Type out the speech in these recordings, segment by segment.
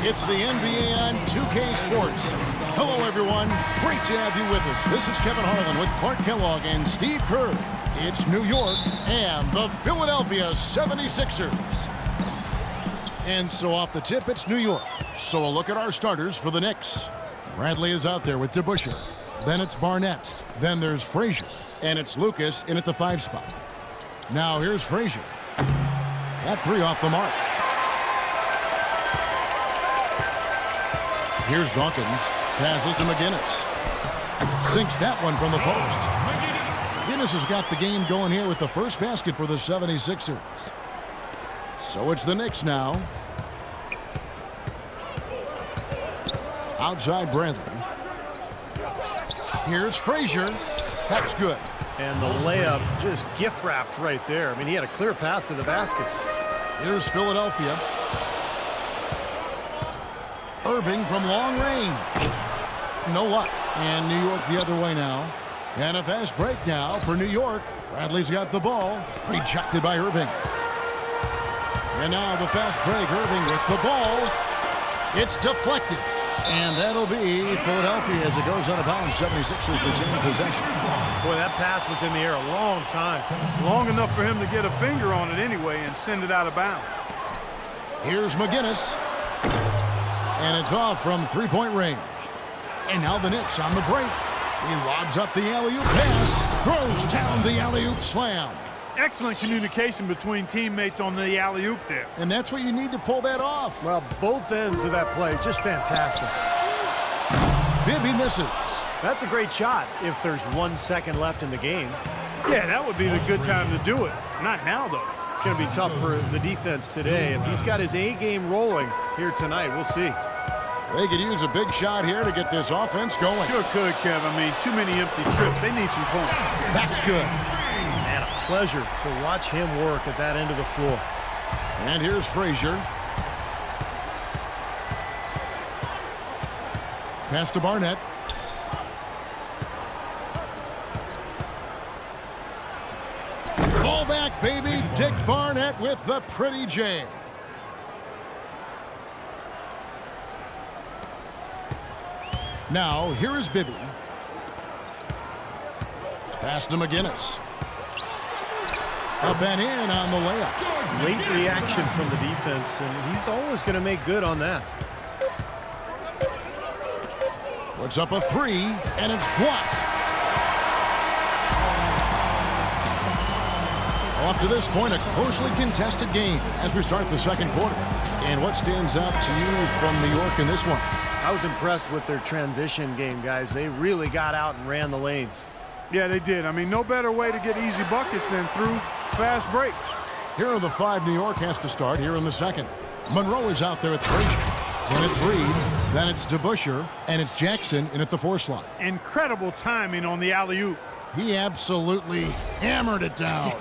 It's the NBA on 2K Sports. Hello, everyone. Great to have you with us. This is Kevin Harlan with Clark Kellogg and Steve Kerr. It's New York and the Philadelphia 76ers. And so off the tip, it's New York. So a look at our starters for the Knicks. Bradley is out there with DeBusschere. Then it's Barnett. Then there's Frazier. And it's Lucas in at the 5 spot. Now here's Frazier. That 3 off the mark. Here's Dawkins. Passes to McGinnis. Sinks that one from the post. McGinnis has got the game going here with the first basket for the 76ers. So it's the Knicks now. Outside Bradley. Here's Frazier. That's good. And the layup just gift wrapped right there. I mean, he had a clear path to the basket. Here's Philadelphia. Irving from long range. No luck. And New York the other way now. And a fast break now for New York. Bradley's got the ball. Rejected by Irving. And now the fast break. Irving with the ball. It's deflected. And that'll be Philadelphia as it goes out of bounds. 76ers retain possession. Boy, that pass was in the air a long time. Long enough for him to get a finger on it anyway and send it out of bounds. Here's McGinnis. And it's off from three-point range. And now the Knicks on the break. He lobs up the alley-oop pass. Throws down the alley-oop slam. Excellent communication between teammates on the alley-oop there. And that's what you need to pull that off. Well, both ends of that play, just fantastic. Bibby misses. That's a great shot if there's 1 second left in the game. Yeah, that would be the good time to do it. Not now, though. It's going to be tough for the defense today. If he's got his A game rolling here tonight, we'll see. They could use a big shot here to get this offense going. Sure could, Kev. I mean, too many empty trips. They need some points. That's good. And a pleasure to watch him work at that end of the floor. And here's Frazier. Pass to Barnett. Fall back, baby. Dick Barnett with the pretty J. Now, here is Bibby. Pass to McGinnis. Up and in on the layup. Late reaction from the defense, and he's always going to make good on that. Puts up a 3, and it's blocked. Up to this point, a closely contested game as we start the second quarter. And what stands out to you from New York in this one? I was impressed with their transition game, guys. They really got out and ran the lanes. Yeah, they did. I mean, no better way to get easy buckets than through fast breaks. Here are the 5 New York has to start here in the second. Monroe is out there at Frazier. Then it's Reed. Then it's DeBusschere. And it's Jackson in at the 4 slot. Incredible timing on the alley-oop. He absolutely hammered it down.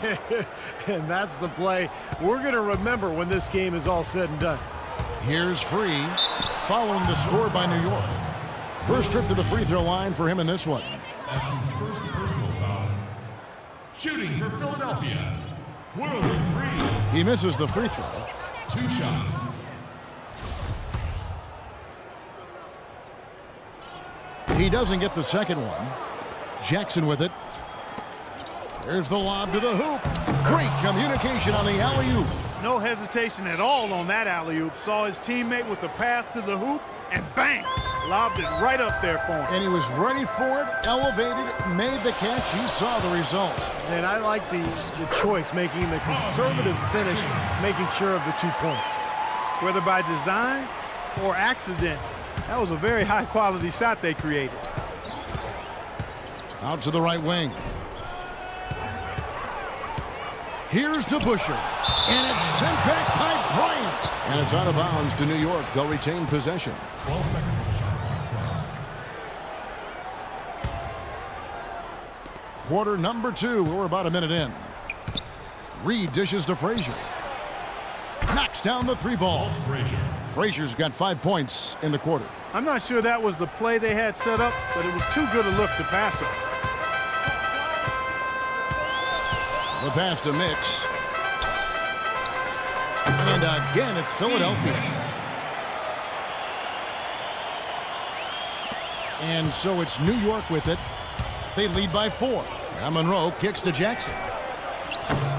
And that's the play we're going to remember when this game is all said and done. Here's Free, following the score by New York. First trip to the free throw line for him in this one. That's his first personal foul. Shooting for Philadelphia, World Free. He misses the free throw. 2 shots. He doesn't get the second one. Jackson with it. There's the lob to the hoop. Great communication on the alley-oop. No hesitation at all on that alley-oop. Saw his teammate with the path to the hoop, and bang! Lobbed it right up there for him. And he was ready for it, elevated, made the catch. He saw the result. And I like the choice, making the conservative finish, making sure of the 2 points. Whether by design or accident, that was a very high-quality shot they created. Out to the right wing. Here's DeBusschere. And it's sent back by Bryant. And it's out of bounds to New York. They'll retain possession. 12 seconds on the shot clock. Quarter number 2. We're about a minute in. Reed dishes to Frazier. Knocks down the 3 ball. Frazier. Frazier's got 5 points in the quarter. I'm not sure that was the play they had set up, but it was too good a look to pass on. The pass to Mix. And again, it's Philadelphia. And so it's New York with it. They lead by 4. Now Monroe kicks to Jackson.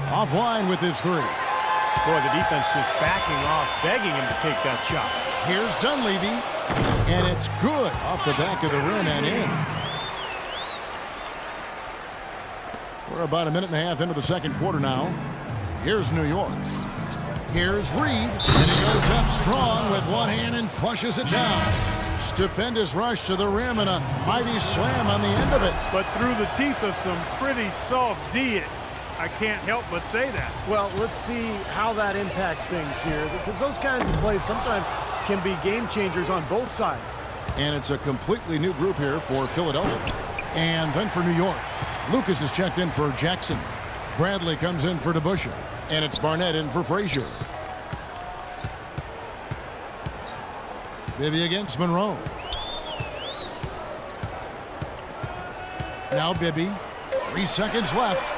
Offline with his 3. Boy, the defense just backing off, begging him to take that shot. Here's Dunleavy, and it's good off the back of the rim and in. We're about a minute and a half into the second quarter now. Here's New York. Here's Reed, and he goes up strong with one hand and flushes it down. Stupendous rush to the rim and a mighty slam on the end of it. But through the teeth of some pretty soft D, I can't help but say that. Well, let's see how that impacts things here, because those kinds of plays sometimes can be game changers on both sides. And it's a completely new group here for Philadelphia. And then for New York, Lucas is checked in for Jackson. Bradley comes in for DeBusschere. And it's Barnett in for Frazier. Bibby against Monroe. Now Bibby. 3 seconds left.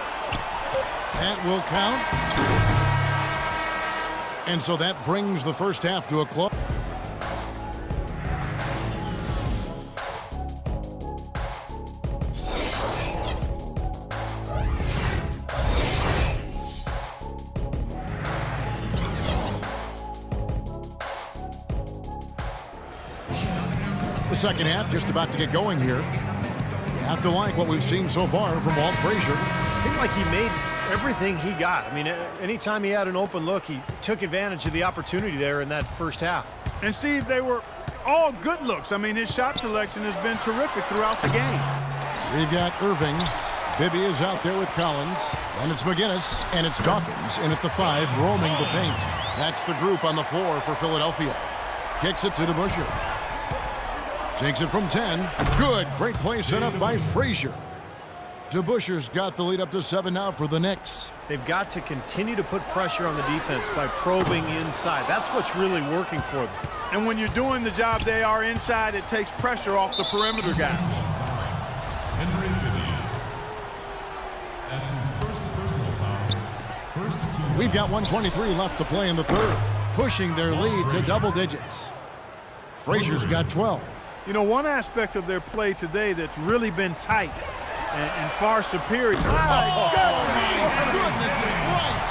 That will count. And so that brings the first half to a close. The second half just about to get going here. Have to like what we've seen so far from Walt Frazier. I think like he made everything he got. I mean, anytime he had an open look, he took advantage of the opportunity there in that first half. And Steve, they were all good looks. I mean, his shot selection has been terrific throughout the game. We've got Irving. Bibby is out there with Collins. And it's McGinnis. And it's Dawkins in at the 5, roaming the paint. That's the group on the floor for Philadelphia. Kicks it to DeBusschere. Takes it from 10. Good. Great play set up by Frazier. DeBusschere's got the lead up to 7 now for the Knicks. They've got to continue to put pressure on the defense by probing inside. That's what's really working for them. And when you're doing the job they are inside, it takes pressure off the perimeter guys. Henry Vivian. That's his first personal foul. First team. We've got 1:23 left to play in the third, pushing their lead to double digits. Frazier's got 12. You know, one aspect of their play today that's really been tight and far superior. Goodness is right.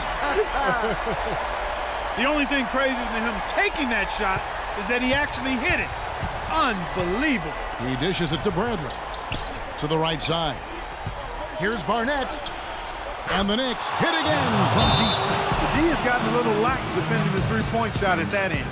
The only thing crazier than him taking that shot is that he actually hit it. Unbelievable. He dishes it to Bradley. To the right side. Here's Barnett. And the Knicks hit again from deep. The D has gotten a little lax defending the three-point shot at that end.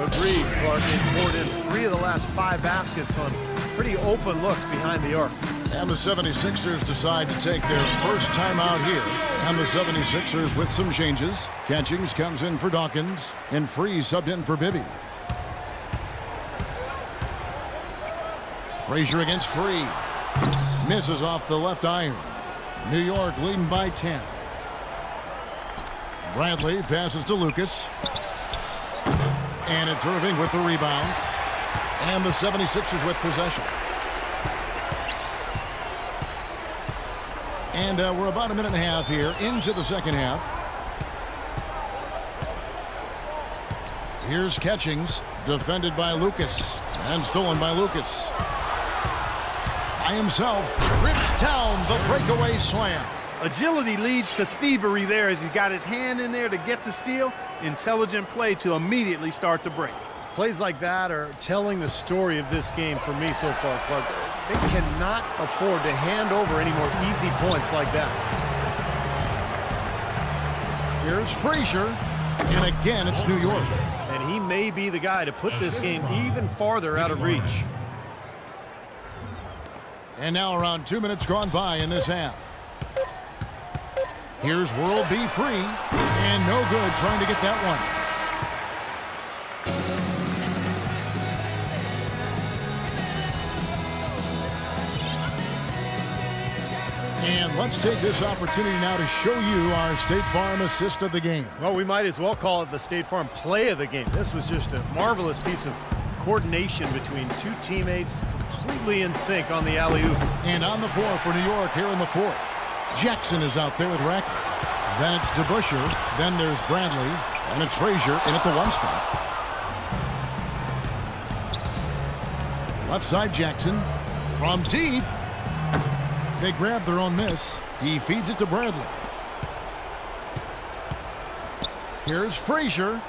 Agreed, Clark. They poured in 3 of the last 5 baskets on pretty open looks behind the arc. And the 76ers decide to take their first time out here. And the 76ers with some changes. Catchings comes in for Dawkins. And Free subbed in for Bibby. Frazier against Free. Misses off the left iron. New York leading by 10. Bradley passes to Lucas. And it's Irving with the rebound. And the 76ers with possession. And we're about a minute and a half here into the second half. Here's Catchings, defended by Lucas. And stolen by Lucas. By himself, rips down the breakaway slam. Agility leads to thievery there as he's got his hand in there to get the steal. Intelligent play to immediately start the break. Plays like that are telling the story of this game for me so far, Clark. They cannot afford to hand over any more easy points like that. Here's Frazier, and again it's New York. And he may be the guy to put this game even farther out of reach. And now around 2 minutes gone by in this half. Here's World B Free, and no good trying to get that one. And let's take this opportunity now to show you our State Farm assist of the game. Well, we might as well call it the State Farm play of the game. This was just a marvelous piece of coordination between 2 teammates, completely in sync on the alley-oop. And on the floor for New York here in the fourth. Jackson is out there with Rackett. Then it's DeBusschere. Then there's Bradley. And it's Frazier in at the 1 spot. Left side Jackson. From deep. They grab their own miss. He feeds it to Bradley. Here's Frazier.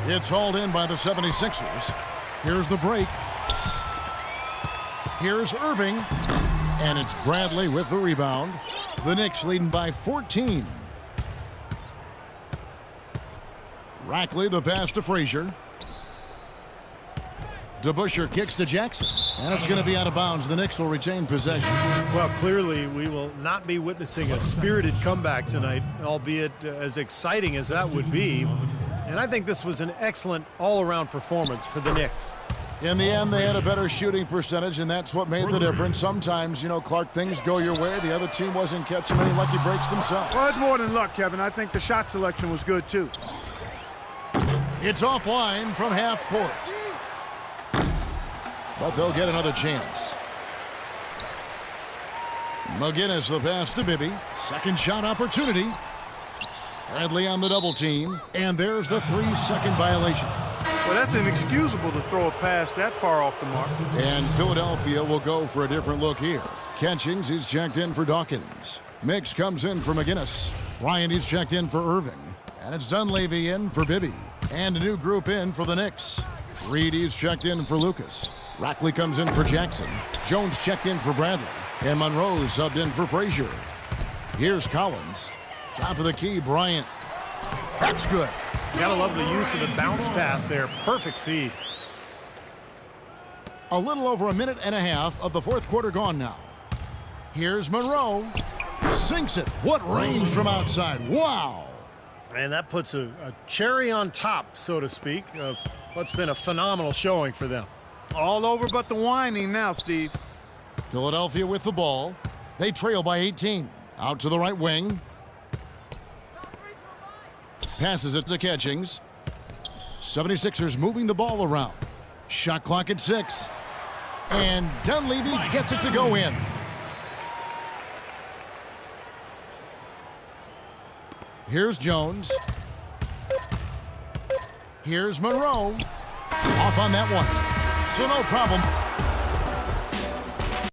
It's hauled in by the 76ers. Here's the break. Here's Irving. And it's Bradley with the rebound. The Knicks leading by 14. Rackley the pass to Frazier. DeBusschere kicks to Jackson. And it's going to be out of bounds. The Knicks will retain possession. Well, clearly we will not be witnessing a spirited comeback tonight, albeit as exciting as that would be. And I think this was an excellent all-around performance for the Knicks. In the end, they had a better shooting percentage, and that's what made the difference. Sometimes, Clark, things go your way. The other team wasn't catching many lucky breaks themselves. Well, it's more than luck, Kevin. I think the shot selection was good, too. It's offline from half court. But they'll get another chance. McGinnis the pass to Bibby. Second shot opportunity. Bradley on the double team. And there's the 3-second violation. Well, that's inexcusable to throw a pass that far off the mark. And Philadelphia will go for a different look here. Catchings is checked in for Dawkins. Mix comes in for McGinnis. Ryan is checked in for Irving. And it's Dunleavy in for Bibby. And a new group in for the Knicks. Reed is checked in for Lucas. Rackley comes in for Jackson. Jones checked in for Bradley. And Monroe subbed in for Frazier. Here's Collins. Top of the key, Bryant. That's good. You gotta love the use of the bounce pass there. Perfect feed. A little over a minute and a half of the fourth quarter gone now. Here's Monroe. Sinks it. What range from outside. Wow. And that puts a cherry on top, so to speak, of what's been a phenomenal showing for them. All over but the whining now, Steve. Philadelphia with the ball. They trail by 18. Out to the right wing. Passes it to Catchings. 76ers moving the ball around. Shot clock at 6. And Dunleavy gets it to go in. Here's Jones. Here's Monroe. Off on that one. So no problem.